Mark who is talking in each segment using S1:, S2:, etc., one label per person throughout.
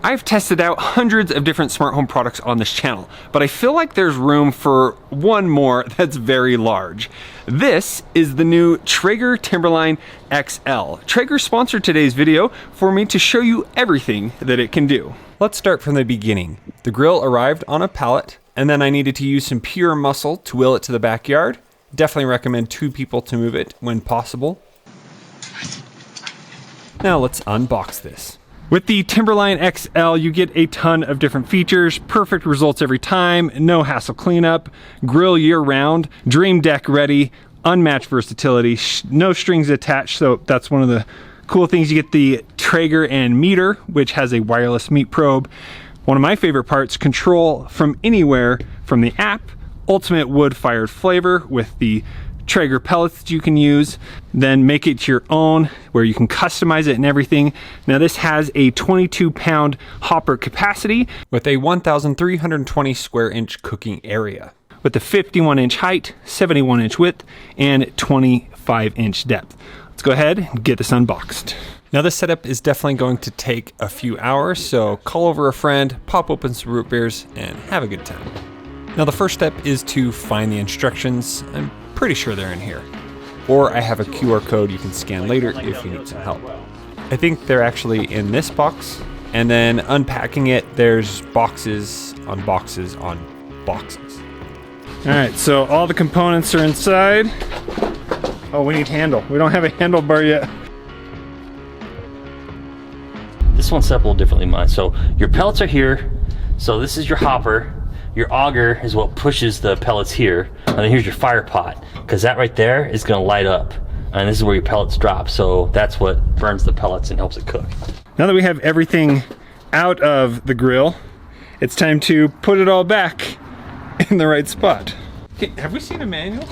S1: I've tested out hundreds of different smart home products on this channel, but I feel like there's room for one more that's very large. This is the new Traeger Timberline XL. Traeger sponsored today's video for me to show you everything that it can do. Let's start from the beginning. The grill arrived on a pallet, and then I needed to use some pure muscle to wheel it to the backyard. Definitely recommend 2 people to move it when possible. Now let's unbox this. With the Timberline XL, you get a ton of different features, perfect results every time, no hassle cleanup, grill year round, dream deck ready, unmatched versatility, no strings attached, so that's one of the cool things. You get the Traeger and meter, which has a wireless meat probe. One of my favorite parts, control from anywhere from the app, ultimate wood-fired flavor with the Traeger pellets that you can use, then make it your own where you can customize it and everything. Now this has a 22-pound hopper capacity with a 1,320 square inch cooking area with a 51-inch height, 71-inch width, and 25-inch depth. Let's go ahead and get this unboxed. Now this setup is definitely going to take a few hours, so call over a friend, pop open some root beers, and have a good time. Now the first step is to find the instructions. I'm pretty sure they're in here. Or I have a QR code you can scan later if you need some help. I think they're actually in this box. And then unpacking it, there's boxes on boxes on boxes. All right, so all the components are inside. Oh, we need handle. We don't have a handlebar yet.
S2: This one's set up a little differently than mine. So your pellets are here. So this is your hopper. Your auger is what pushes the pellets here, and then here's your fire pot, because that right there is going to light up, and this is where your pellets drop, so that's what burns the pellets and helps it cook.
S1: Now that we have everything out of the grill, it's time to put it all back in the right spot. Okay, have we seen a manual?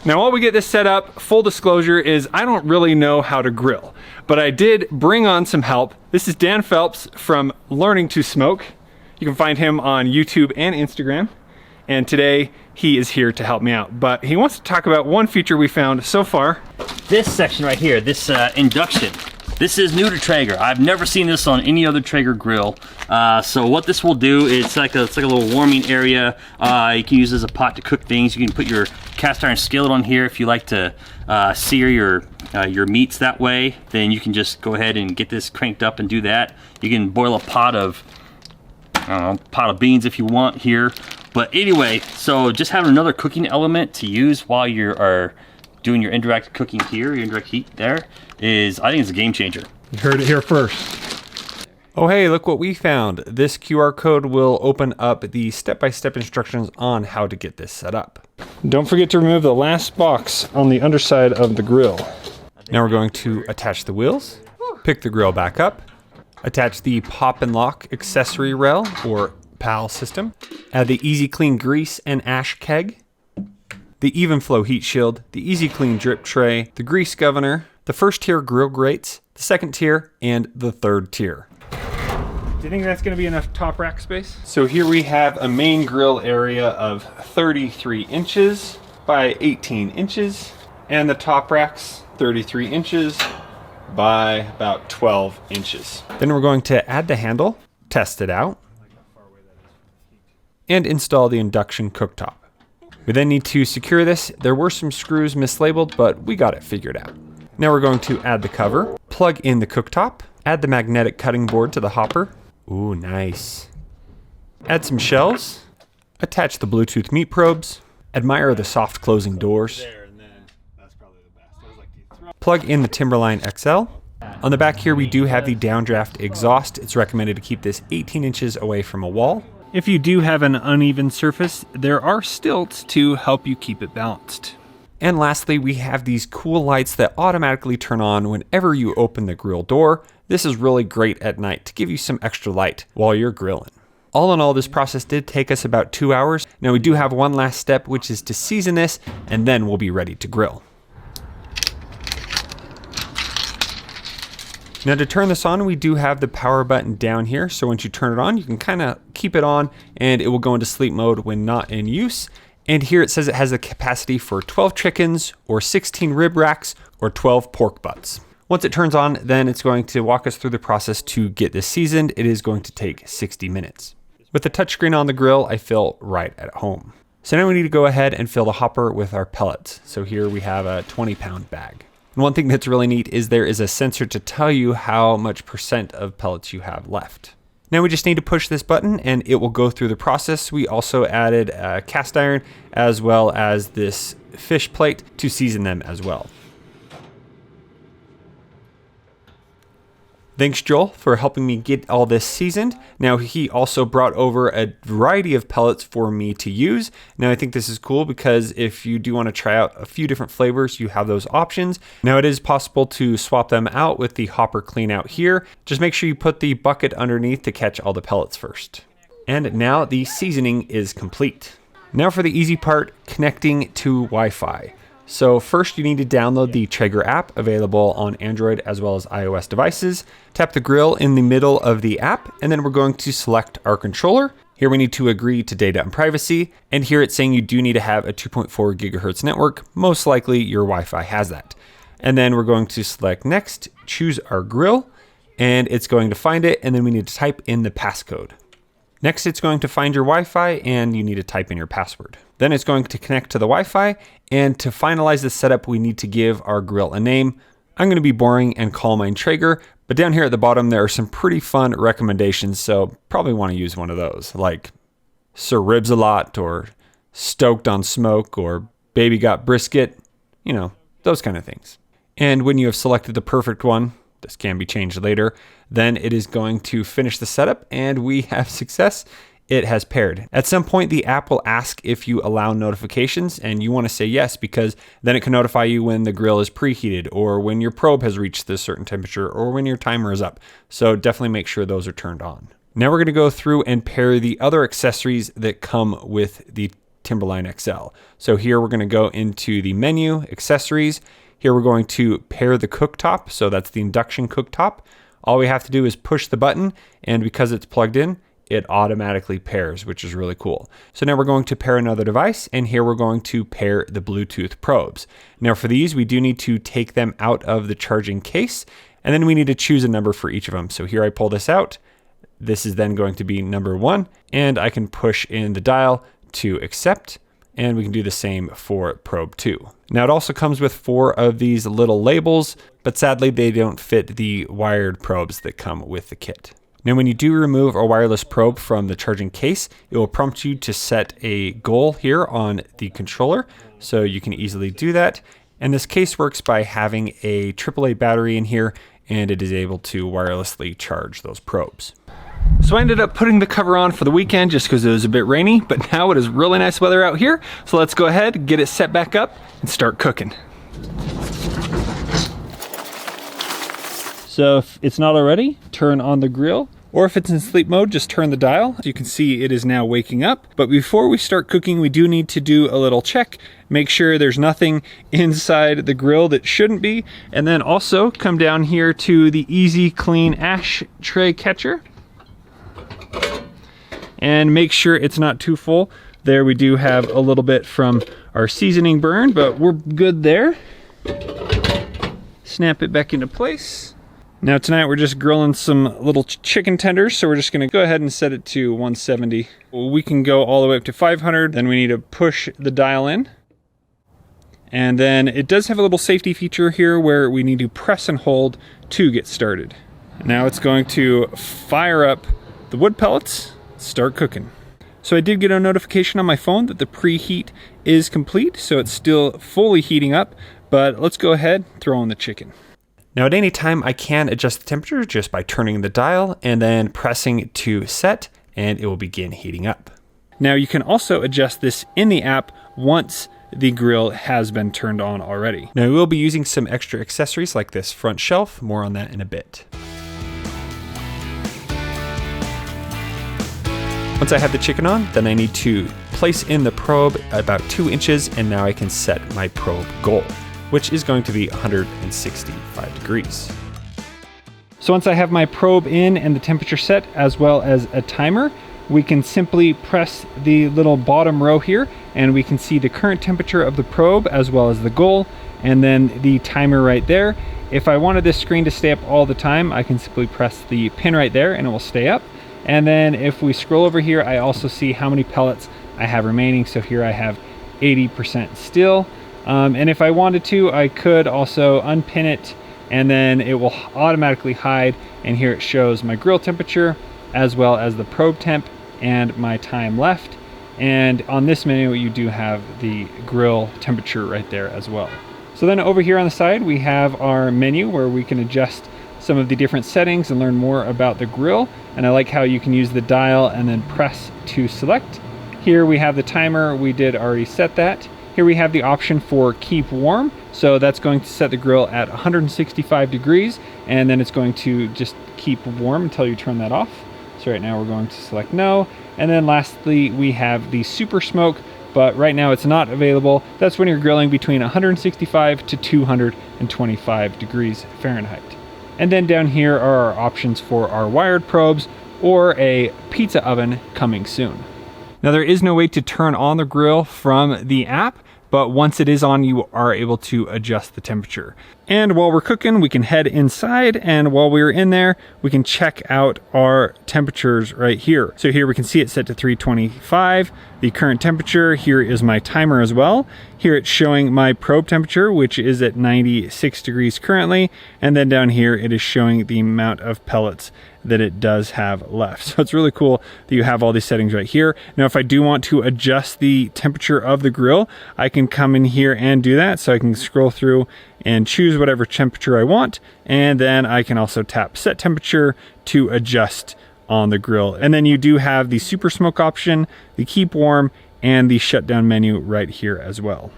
S1: Now while we get this set up, full disclosure is I don't really know how to grill, but I did bring on some help. This is Dan Phelps from Learning to Smoke. You can find him on YouTube and Instagram, and today he is here to help me out. But he wants to talk about one feature we found so far.
S2: This section right here, this induction. This is new to Traeger. I've never seen this on any other Traeger grill. So what this will do is it's like a little warming area. You can use it as a pot to cook things. You can put your cast iron skillet on here if you like to sear your meats that way. Then you can just go ahead and get this cranked up and do that. You can boil a pot of beans if you want here. But anyway, so just having another cooking element to use while you are doing your indirect cooking here, your indirect heat there, I think it's a game changer.
S1: You heard it here first. Oh hey, look what we found. This QR code will open up the step-by-step instructions on how to get this set up. Don't forget to remove the last box on the underside of the grill. Now we're going to attach the wheels, pick the grill back up, attach the pop and lock accessory rail or PAL system, add the Easy Clean grease and ash keg, the Even Flow heat shield, the Easy Clean drip tray, the grease governor, the first tier grill grates, the second tier, and the third tier. Do you think that's going to be enough top rack space? So here we have a main grill area of 33 inches by 18 inches, and the top racks 33 inches by about 12 inches. Then we're going to add the handle, test it out, and install the Induction Cooktop. We then need to secure this. There were some screws mislabeled, but we got it figured out. Now we're going to add the cover, plug in the cooktop, add the magnetic cutting board to the hopper. Ooh, nice. Add some shelves, attach the Bluetooth meat probes, admire the soft closing doors. Plug in the Timberline XL. On the back here, we do have the downdraft exhaust. It's recommended to keep this 18 inches away from a wall. If you do have an uneven surface, there are stilts to help you keep it balanced. And lastly, we have these cool lights that automatically turn on whenever you open the grill door. This is really great at night to give you some extra light while you're grilling. All in all, this process did take us about 2 hours. Now we do have one last step, which is to season this, and then we'll be ready to grill. Now to turn this on, we do have the power button down here. So once you turn it on, you can kind of keep it on and it will go into sleep mode when not in use. And here it says it has the capacity for 12 chickens or 16 rib racks or 12 pork butts. Once it turns on, then it's going to walk us through the process to get this seasoned. It is going to take 60 minutes. With the touchscreen on the grill, I feel right at home. So now we need to go ahead and fill the hopper with our pellets. So here we have a 20-pound bag. And one thing that's really neat is there is a sensor to tell you how much % of pellets you have left. Now we just need to push this button and it will go through the process. We also added a cast iron as well as this fish plate to season them as well. Thanks, Joel, for helping me get all this seasoned. Now, he also brought over a variety of pellets for me to use. Now, I think this is cool because if you do want to try out a few different flavors, you have those options. Now, it is possible to swap them out with the hopper clean out here. Just make sure you put the bucket underneath to catch all the pellets first. And now the seasoning is complete. Now for the easy part, connecting to Wi-Fi. So first you need to download the Traeger app, available on Android as well as iOS devices. Tap the grill in the middle of the app, and then we're going to select our controller. Here we need to agree to data and privacy, and here it's saying you do need to have a 2.4 gigahertz network. Most likely your Wi-Fi has that. And then we're going to select next, choose our grill, and it's going to find it, and then we need to type in the passcode. Next, it's going to find your Wi-Fi and you need to type in your password. Then it's going to connect to the Wi-Fi, and to finalize the setup, we need to give our grill a name. I'm going to be boring and call mine Traeger, but down here at the bottom, there are some pretty fun recommendations, so probably want to use one of those, like Sir Ribs a Lot, or Stoked on Smoke, or Baby Got Brisket, you know, those kind of things. And when you have selected the perfect one, this can be changed later, then it is going to finish the setup and we have success. It has paired. At some point, the app will ask if you allow notifications, and you want to say yes, because then it can notify you when the grill is preheated, or when your probe has reached this certain temperature, or when your timer is up. So definitely make sure those are turned on. Now we're going to go through and pair the other accessories that come with the Timberline XL. So here we're going to go into the menu, accessories. Here we're going to pair the cooktop. So that's the Induction Cooktop. All we have to do is push the button, and because it's plugged in, it automatically pairs, which is really cool. So now we're going to pair another device, and here we're going to pair the Bluetooth probes. Now for these, we do need to take them out of the charging case, and then we need to choose a number for each of them. So here I pull this out. This is then going to be number 1, and I can push in the dial to accept, and we can do the same for probe 2. Now it also comes with 4 of these little labels, but sadly they don't fit the wired probes that come with the kit. Now when you do remove a wireless probe from the charging case, it will prompt you to set a goal here on the controller, so you can easily do that. And this case works by having a AAA battery in here, and it is able to wirelessly charge those probes. So I ended up putting the cover on for the weekend just because it was a bit rainy, but now it is really nice weather out here. So let's go ahead, get it set back up, and start cooking. So if it's not already, turn on the grill, or if it's in sleep mode, just turn the dial. You can see it is now waking up. But before we start cooking, we do need to do a little check. Make sure there's nothing inside the grill that shouldn't be. And then also come down here to the Easy Clean Ash Tray Catcher. And make sure it's not too full. There we do have a little bit from our seasoning burn, but we're good there. Snap it back into place. Now tonight we're just grilling some little chicken tenders, so we're just gonna go ahead and set it to 170. We can go all the way up to 500, then we need to push the dial in. And then it does have a little safety feature here where we need to press and hold to get started. Now it's going to fire up the wood pellets, start cooking. So I did get a notification on my phone that the preheat is complete, so it's still fully heating up, but let's go ahead, throw in the chicken. Now at any time I can adjust the temperature just by turning the dial and then pressing to set, and it will begin heating up. Now you can also adjust this in the app once the grill has been turned on already. Now we will be using some extra accessories like this front shelf, more on that in a bit. Once I have the chicken on, then I need to place in the probe about 2 inches, and now I can set my probe goal, which is going to be 165 degrees. So once I have my probe in and the temperature set, as well as a timer, we can simply press the little bottom row here, and we can see the current temperature of the probe as well as the goal, and then the timer right there. If I wanted this screen to stay up all the time, I can simply press the pin right there and it will stay up. And then if we scroll over here, I also see how many pellets I have remaining. So here I have 80% still. And if I wanted to, I could also unpin it and then it will automatically hide. And here it shows my grill temperature as well as the probe temp and my time left. And on this menu, you do have the grill temperature right there as well. So then over here on the side, we have our menu where we can adjust some of the different settings and learn more about the grill. And I like how you can use the dial and then press to select. Here we have the timer. We did already set that. Here we have the option for keep warm. So that's going to set the grill at 165 degrees, and then it's going to just keep warm until you turn that off. So right now we're going to select no. And then lastly, we have the super smoke, but right now it's not available. That's when you're grilling between 165 to 225 degrees Fahrenheit. And then down here are our options for our wired probes or a pizza oven coming soon. Now there is no way to turn on the grill from the app, but once it is on, you are able to adjust the temperature. And while we're cooking, we can head inside, and while we're in there, we can check out our temperatures right here. So here we can see it set to 325, the current temperature. Here is my timer as well. Here it's showing my probe temperature, which is at 96 degrees currently. And then down here, it is showing the amount of pellets that it does have left. So it's really cool that you have all these settings right here. Now, if I do want to adjust the temperature of the grill, I can come in here and do that. So I can scroll through and choose whatever temperature I want. And then I can also tap set temperature to adjust on the grill. And then you do have the super smoke option, the keep warm, and the shutdown menu right here as well.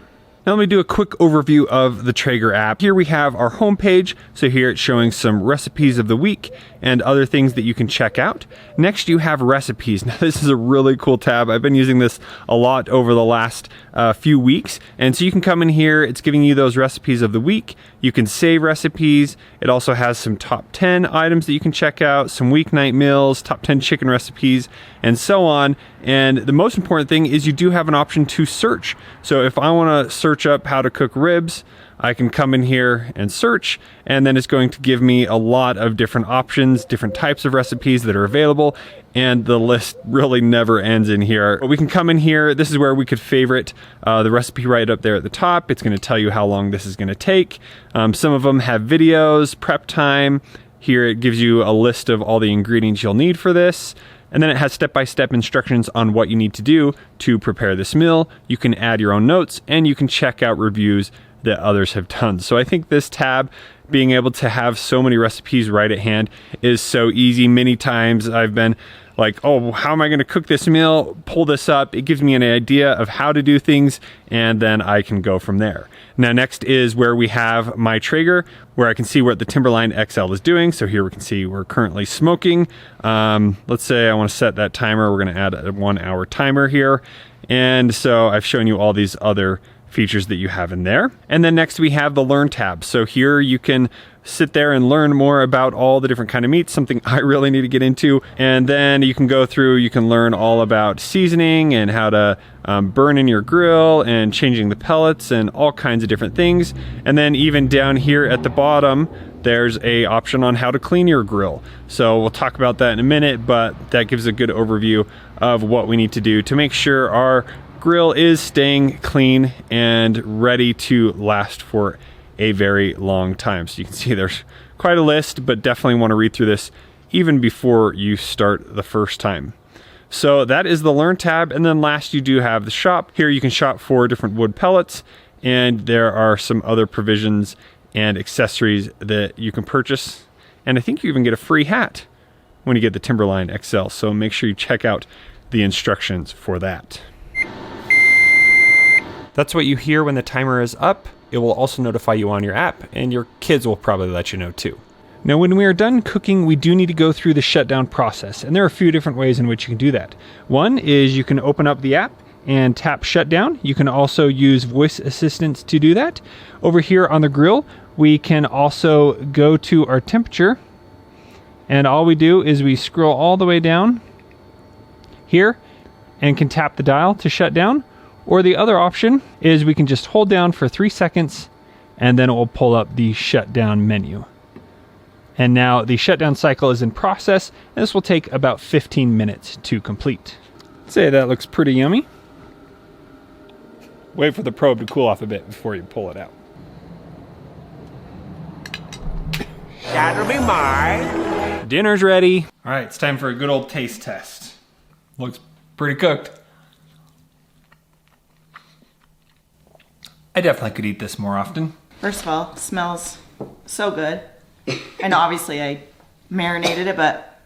S1: Now let me do a quick overview of the Traeger app. Here we have our homepage. So here it's showing some recipes of the week and other things that you can check out. Next you have recipes. Now this is a really cool tab. I've been using this a lot over the last few weeks. And so you can come in here, it's giving you those recipes of the week. You can save recipes. It also has some top 10 items that you can check out, some weeknight meals, top 10 chicken recipes, and so on. And the most important thing is you do have an option to search. So if I want to search up how to cook ribs, I can come in here and search, and then it's going to give me a lot of different options, different types of recipes that are available, and the list really never ends in here. But we can come in here. This is where we could favorite the recipe right up there at the top. It's going to tell you how long this is going to take. Some of them have videos, prep time. Here it gives you a list of all the ingredients you'll need for this. And then it has step-by-step instructions on what you need to do to prepare this meal. You can add your own notes, and you can check out reviews that others have done. So I think this tab, being able to have so many recipes right at hand, is so easy. Many times I've been like, oh, how am I going to cook this meal? Pull this up. It gives me an idea of how to do things, and then I can go from there. Now, next is where we have my Traeger, where I can see what the Timberline XL is doing. So here we can see we're currently smoking. Let's say I want to set that timer. We're going to add a 1 hour timer here. And so I've shown you all these other features that you have in there. And then next we have the Learn tab. So here you can sit there and learn more about all the different kind of meats, something I really need to get into. And then you can go through, you can learn all about seasoning and how to burn in your grill and changing the pellets and all kinds of different things. And then even down here at the bottom, there's a option on how to clean your grill. So we'll talk about that in a minute, but that gives a good overview of what we need to do to make sure our grill is staying clean and ready to last for a very long time. So you can see there's quite a list, but definitely want to read through this even before you start the first time. So that is the Learn tab. And then last you do have the shop. Here you can shop for different wood pellets, and there are some other provisions and accessories that you can purchase. And I think you even get a free hat when you get the Timberline XL. So make sure you check out the instructions for that. That's what you hear when the timer is up. It will also notify you on your app, and your kids will probably let you know too. Now, when we are done cooking, we do need to go through the shutdown process, and there are a few different ways in which you can do that. One is you can open up the app and tap shutdown. You can also use voice assistants to do that. Over here on the grill, we can also go to our temperature, and all we do is we scroll all the way down here and can tap the dial to shut down. Or the other option is we can just hold down for 3 seconds and then it will pull up the shutdown menu. And now the shutdown cycle is in process, and this will take about 15 minutes to complete. I'd say that looks pretty yummy. Wait for the probe to cool off a bit before you pull it out.
S3: That'll be mine.
S1: Dinner's ready. All right, it's time for a good old taste test. Looks pretty cooked. I definitely could eat this more often.
S4: First of all, smells so good. And obviously I marinated it, but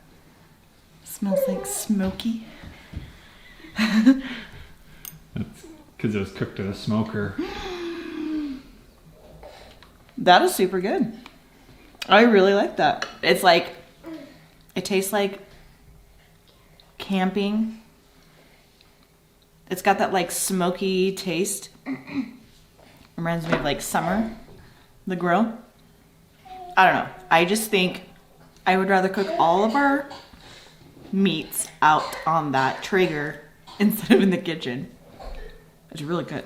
S4: it smells like smoky.
S1: That's because it was cooked in a smoker.
S4: That is super good. I really like that. It's like, it tastes like camping. It's got that like smoky taste. Reminds me of like summer, the grill. I don't know. I just think I would rather cook all of our meats out on that Traeger instead of in the kitchen. It's really good.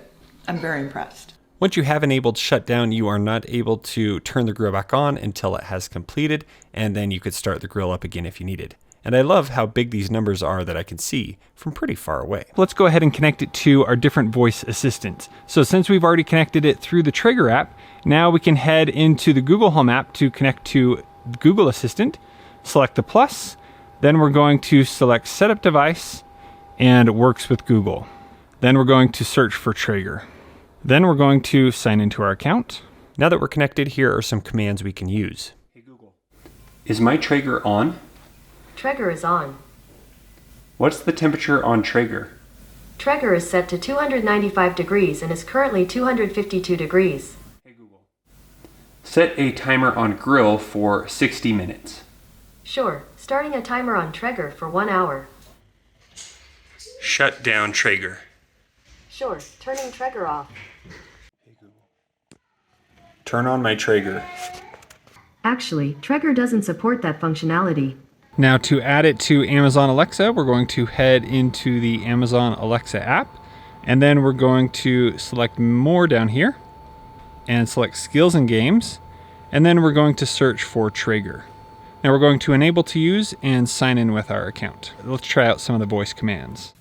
S4: I'm very impressed.
S1: Once you have enabled shutdown, you are not able to turn the grill back on until it has completed, and then you could start the grill up again if you needed. And I love how big these numbers are that I can see from pretty far away. Let's go ahead and connect it to our different voice assistants. So since we've already connected it through the Traeger app, now we can head into the Google Home app to connect to Google Assistant, select the plus, then we're going to select Setup Device and Works with Google. Then we're going to search for Traeger. Then we're going to sign into our account. Now that we're connected, here are some commands we can use. Hey Google, is my Traeger on?
S5: Traeger is on.
S1: What's the temperature on Traeger?
S5: Traeger is set to 295 degrees and is currently 252 degrees.
S1: Hey Google, set a timer on grill for 60 minutes.
S5: Sure, starting a timer on Traeger for 1 hour.
S1: Shut down Traeger.
S5: Sure, turning Traeger off.
S1: Turn on my Traeger.
S5: Actually, Traeger doesn't support that functionality.
S1: Now to add it to Amazon Alexa, we're going to head into the Amazon Alexa app, and then we're going to select more down here and select skills and games, and then we're going to search for Traeger. Now we're going to enable to use and sign in with our account. Let's try out some of the voice commands.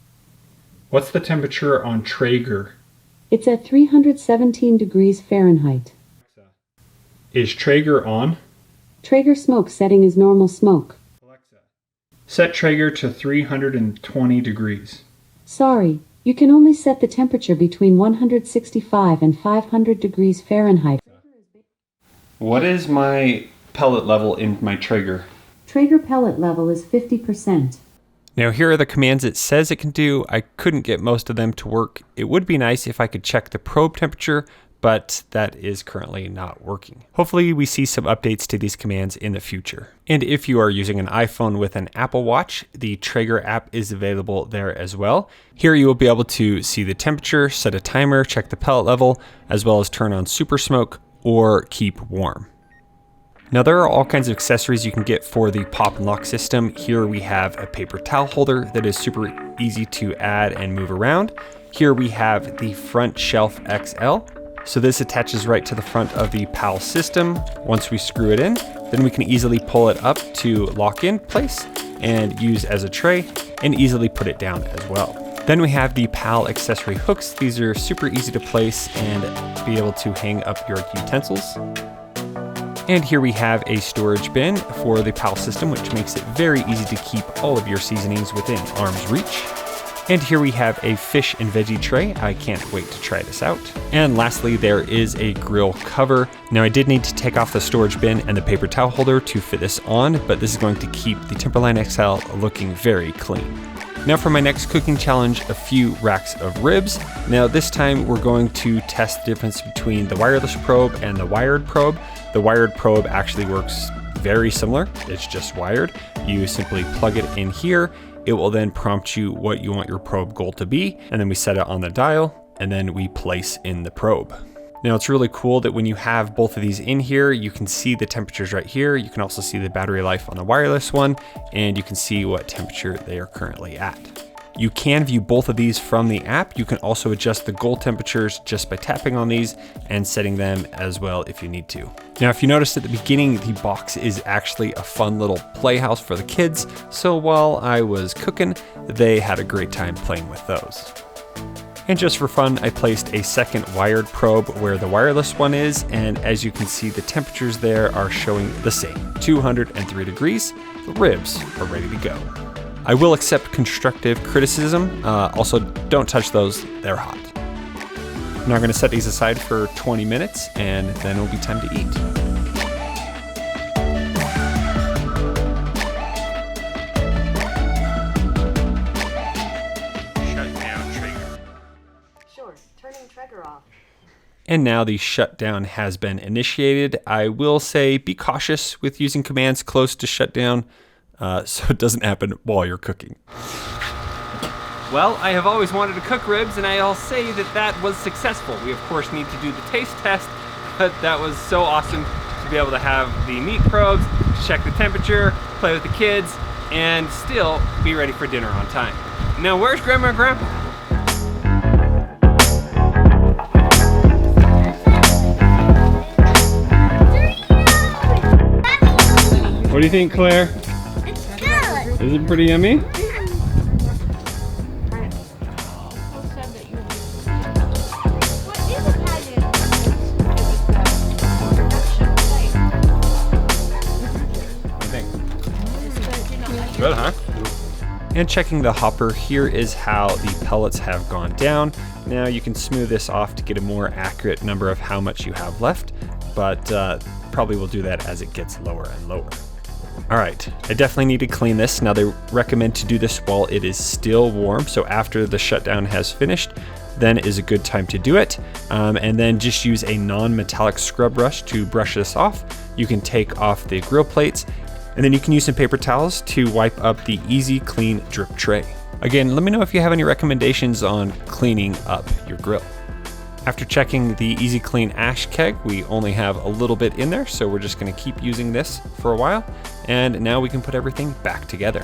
S1: What's the temperature on Traeger?
S6: It's at 317 degrees Fahrenheit.
S1: Is Traeger on?
S6: Traeger smoke setting is normal smoke.
S1: Set Traeger to 320 degrees.
S6: Sorry, you can only set the temperature between 165 and 500 degrees Fahrenheit.
S1: What is my pellet level in my Traeger?
S6: Traeger pellet level is 50%.
S1: Now here are the commands it says it can do. I couldn't get most of them to work. It would be nice if I could check the probe temperature, but that is currently not working. Hopefully we see some updates to these commands in the future. And if you are using an iPhone with an Apple Watch, the Traeger app is available there as well. Here you will be able to see the temperature, set a timer, check the pellet level, as well as turn on super smoke or keep warm. Now there are all kinds of accessories you can get for the pop and lock system. Here we have a paper towel holder that is super easy to add and move around. Here we have the front shelf XL. So this attaches right to the front of the PAL system. Once we screw it in, then we can easily pull it up to lock in place and use as a tray and easily put it down as well. Then we have the PAL accessory hooks. These are super easy to place and be able to hang up your utensils. And here we have a storage bin for the PAL system, which makes it very easy to keep all of your seasonings within arm's reach. And here we have a fish and veggie tray. I can't wait to try this out. And lastly, there is a grill cover. Now I did need to take off the storage bin and the paper towel holder to fit this on, but this is going to keep the Timberline XL looking very clean. Now for my next cooking challenge, a few racks of ribs. Now this time we're going to test the difference between the wireless probe and the wired probe. The wired probe actually works very similar. It's just wired. You simply plug it in here. It will then prompt you what you want your probe goal to be, and then we set it on the dial, and then we place in the probe. Now it's really cool that when you have both of these in here, you can see the temperatures right here. You can also see the battery life on the wireless one, and you can see what temperature they are currently at. You can view both of these from the app. You can also adjust the goal temperatures just by tapping on these and setting them as well if you need to. Now, if you noticed at the beginning, the box is actually a fun little playhouse for the kids. So while I was cooking, they had a great time playing with those. And just for fun, I placed a second wired probe where the wireless one is, and as you can see, the temperatures there are showing the same, 203 degrees. The ribs are ready to go. I will accept constructive criticism. Also, don't touch those, they're hot. Now I'm gonna set these aside for 20 minutes, and then it'll be time to eat.
S5: Turning Traeger off.
S1: And now the shutdown has been initiated. I will say be cautious with using commands close to shutdown so it doesn't happen while you're cooking. Well, I have always wanted to cook ribs, and I'll say that that was successful. We of course need to do the taste test, but that was so awesome to be able to have the meat probes, check the temperature, play with the kids, and still be ready for dinner on time. Now, where's Grandma and Grandpa? What do you think, Claire?
S7: It's good.
S1: Is it pretty yummy? Good, huh? And checking the hopper, here is how the pellets have gone down. Now you can smooth this off to get a more accurate number of how much you have left, but probably will do that as it gets lower and lower. All right, I definitely need to clean this. Now they recommend to do this while it is still warm, so after the shutdown has finished, then is a good time to do it. And then just use a non-metallic scrub brush to brush this off. You can take off the grill plates, and then you can use some paper towels to wipe up the Easy Clean drip tray. Again, let me know if you have any recommendations on cleaning up your grill. After checking the Easy Clean ash keg, we only have a little bit in there, so we're just gonna keep using this for a while, and now we can put everything back together.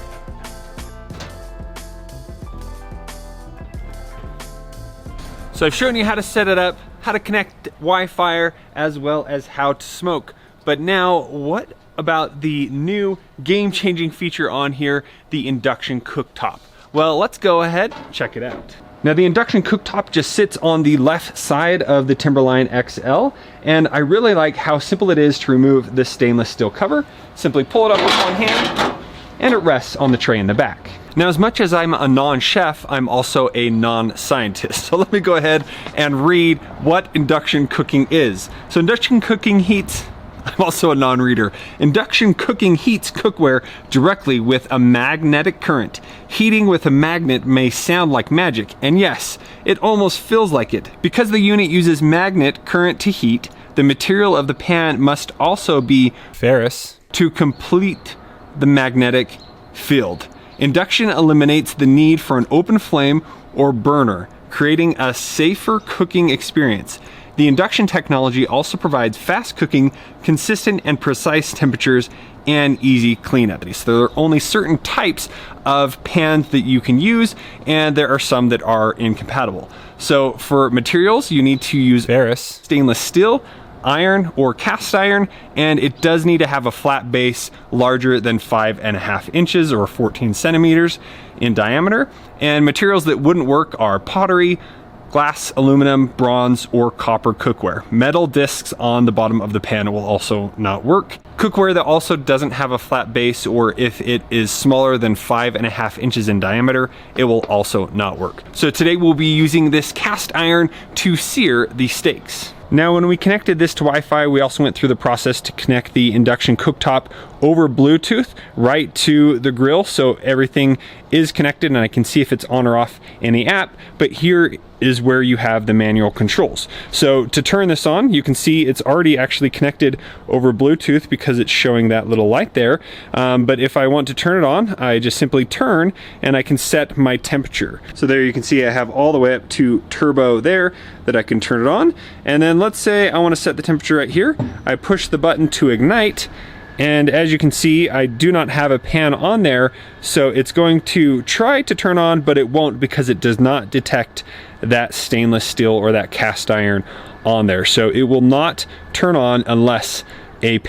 S1: So I've shown you how to set it up, how to connect WiFIRE, as well as how to smoke. But now, what about the new game-changing feature on here, the Induction Cooktop? Well, let's go ahead, check it out. Now the Induction Cooktop just sits on the left side of the Timberline XL, and I really like how simple it is to remove this stainless steel cover. Simply pull it up with one hand, and it rests on the tray in the back. Now, as much as I'm a non-chef, I'm also a non-scientist. So let me go ahead and read what induction cooking is. So induction cooking heats, I'm also a non-reader. Induction cooking heats cookware directly with a magnetic current. Heating with a magnet may sound like magic, and yes, it almost feels like it. Because the unit uses magnet current to heat, the material of the pan must also be ferrous to complete the magnetic field. Induction eliminates the need for an open flame or burner, creating a safer cooking experience. The induction technology also provides fast cooking, consistent and precise temperatures, and easy cleanup. So there are only certain types of pans that you can use, and there are some that are incompatible. So for materials, you need to use ferrous stainless steel, iron or cast iron, and it does need to have a flat base larger than 5.5 inches or 14 centimeters in diameter. And materials that wouldn't work are pottery, glass, aluminum, bronze, or copper cookware. Metal discs on the bottom of the pan will also not work. Cookware that also doesn't have a flat base, or if it is smaller than 5.5 inches in diameter, it will also not work. So today we'll be using this cast iron to sear the steaks. Now, when we connected this to Wi-Fi, we also went through the process to connect the Induction Cooktop over Bluetooth right to the grill, so everything is connected and I can see if it's on or off in the app, but here is where you have the manual controls. So to turn this on, you can see it's already actually connected over Bluetooth because it's showing that little light there, but if I want to turn it on, I just simply turn and I can set my temperature. So there you can see I have all the way up to turbo there that I can turn it on, and then let's say I want to set the temperature right here. I push the button to ignite, And as you can see, I do not have a pan on there, so it's going to try to turn on, but it won't because it does not detect that stainless steel or that cast iron on there. So it will not turn on unless a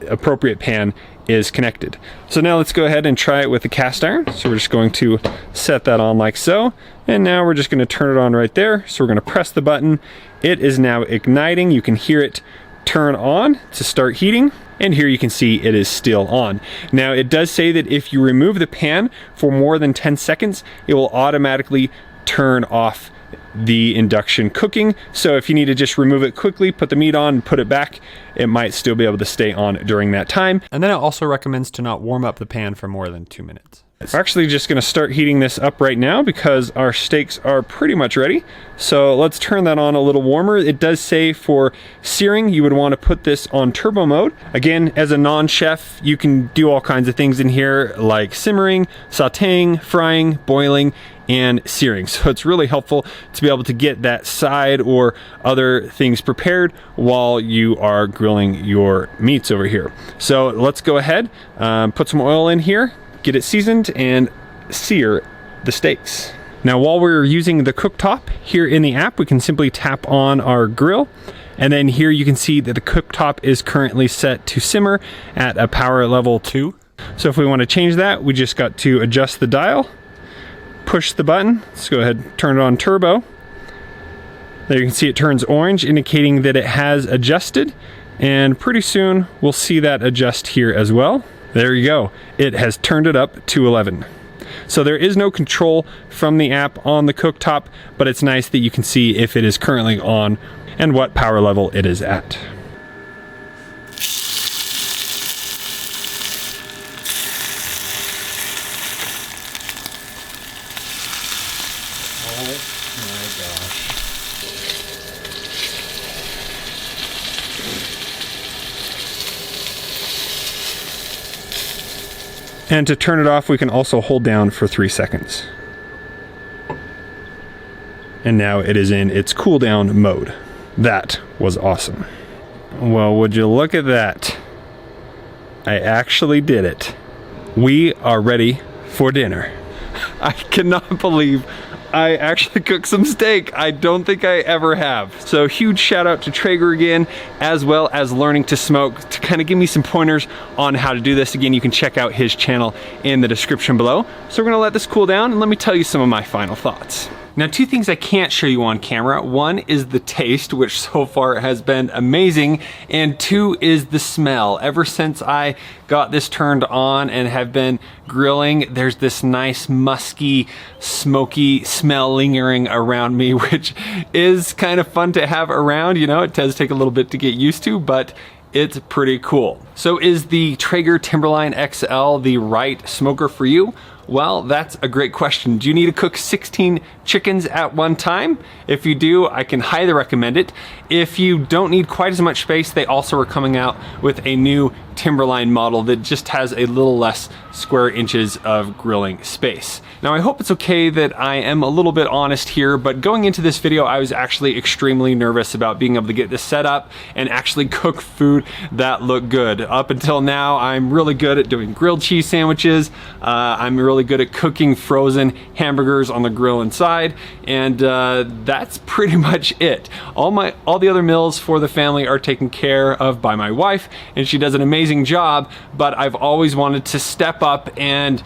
S1: appropriate pan is connected. So now let's go ahead and try it with the cast iron. So we're just going to set that on like so. And now we're just going to turn it on right there. So we're going to press the button. It is now igniting. You can hear it turn on to start heating. And here you can see it is still on. Now it does say that if you remove the pan for more than 10 seconds, it will automatically turn off the induction cooking. So if you need to just remove it quickly, put the meat on and put it back, it might still be able to stay on during that time. And then it also recommends to not warm up the pan for more than 2 minutes. We're actually just gonna start heating this up right now because our steaks are pretty much ready. So let's turn that on a little warmer. It does say for searing, you would want to put this on turbo mode. Again, as a non-chef, you can do all kinds of things in here like simmering, sauteing, frying, boiling, and searing. So it's really helpful to be able to get that side or other things prepared while you are grilling your meats over here. So let's go ahead, put some oil in here, get it seasoned, and sear the steaks. Now while we're using the cooktop here in the app, we can simply tap on our grill, and then here you can see that the cooktop is currently set to simmer at a power level 2. So if we want to change that, we just got to adjust the dial, push the button. Let's go ahead and turn it on turbo. There you can see it turns orange, indicating that it has adjusted, and pretty soon we'll see that adjust here as well. There you go. It has turned it up to 11. So there is no control from the app on the cooktop, but it's nice that you can see if it is currently on and what power level it is at. And to turn it off, we can also hold down for 3 seconds. And now it is in its cool down mode. That was awesome. Well, would you look at that? I actually did it. We are ready for dinner. I cannot believe I actually cooked some steak. I don't think I ever have. So huge shout out to Traeger again, as well as Learning to Smoke, to kind of give me some pointers on how to do this. Again, you can check out his channel in the description below. So we're gonna let this cool down and let me tell you some of my final thoughts. Now, 2 things I can't show you on camera. 1 is the taste, which so far has been amazing, and 2 is the smell. Ever since I got this turned on and have been grilling, there's this nice musky, smoky smell lingering around me, which is kind of fun to have around. You know, it does take a little bit to get used to, but it's pretty cool. So is the Traeger Timberline XL the right smoker for you? Well, that's a great question. Do you need to cook 16 chickens at one time? If you do, I can highly recommend it. If you don't need quite as much space, they also are coming out with a new Timberline model that just has a little less square inches of grilling space. Now, I hope it's okay that I am a little bit honest here, but going into this video, I was actually extremely nervous about being able to get this set up and actually cook food that looked good. Up until now, I'm really good at doing grilled cheese sandwiches. I'm really good at cooking frozen hamburgers on the grill inside, and that's pretty much it. All the other meals for the family are taken care of by my wife, and she does an amazing job, but I've always wanted to step up and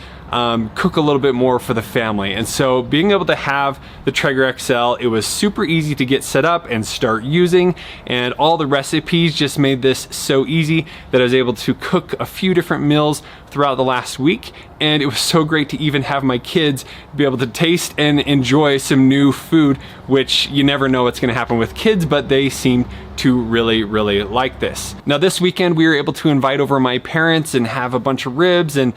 S1: cook a little bit more for the family. And so being able to have the Traeger XL, it was super easy to get set up and start using, and all the recipes just made this so easy that I was able to cook a few different meals throughout the last week. And it was so great to even have my kids be able to taste and enjoy some new food, which you never know what's gonna happen with kids, but they seem to really, really like this. Now this weekend we were able to invite over my parents and have a bunch of ribs, and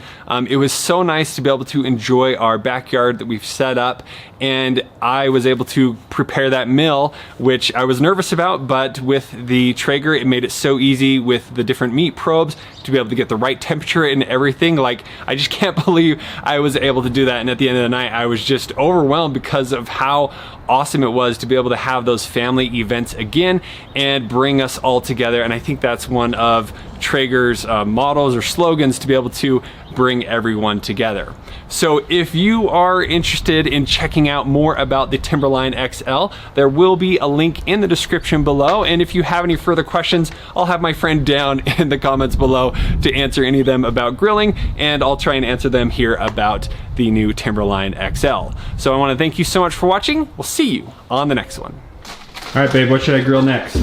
S1: it was so nice to be able to enjoy our backyard that we've set up, and I was able to prepare that meal, which I was nervous about, but with the Traeger it made it so easy with the different meat probes to be able to get the right temperature and everything. Like, I just can't believe I was able to do that, and at the end of the night I was just overwhelmed because of how awesome it was to be able to have those family events again. And and bring us all together. And I think that's one of Traeger's mottos or slogans, to be able to bring everyone together. So if you are interested in checking out more about the Timberline XL, there will be a link in the description below. And if you have any further questions, I'll have my friend down in the comments below to answer any of them about grilling, and I'll try and answer them here about the new Timberline XL. So I want to thank you so much for watching. We'll see you on the next one. All right, babe, what should I grill next?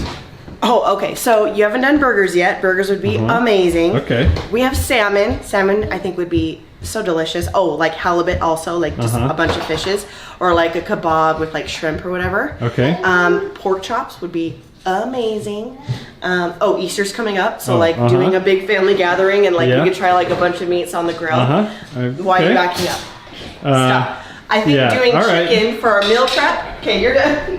S8: Oh, okay. So you haven't done burgers yet. Burgers would be amazing.
S1: Okay.
S8: We have salmon. Salmon, I think, would be so delicious. Oh, like halibut also, like just a bunch of fishes, or like a kebab with like shrimp or whatever.
S1: Okay.
S8: Pork chops would be amazing. Oh, Easter's coming up, so like doing a big family gathering, and like you could try like a bunch of meats on the grill. Why are you backing up? Stop. I think doing chicken for our meal prep. Okay, you're done.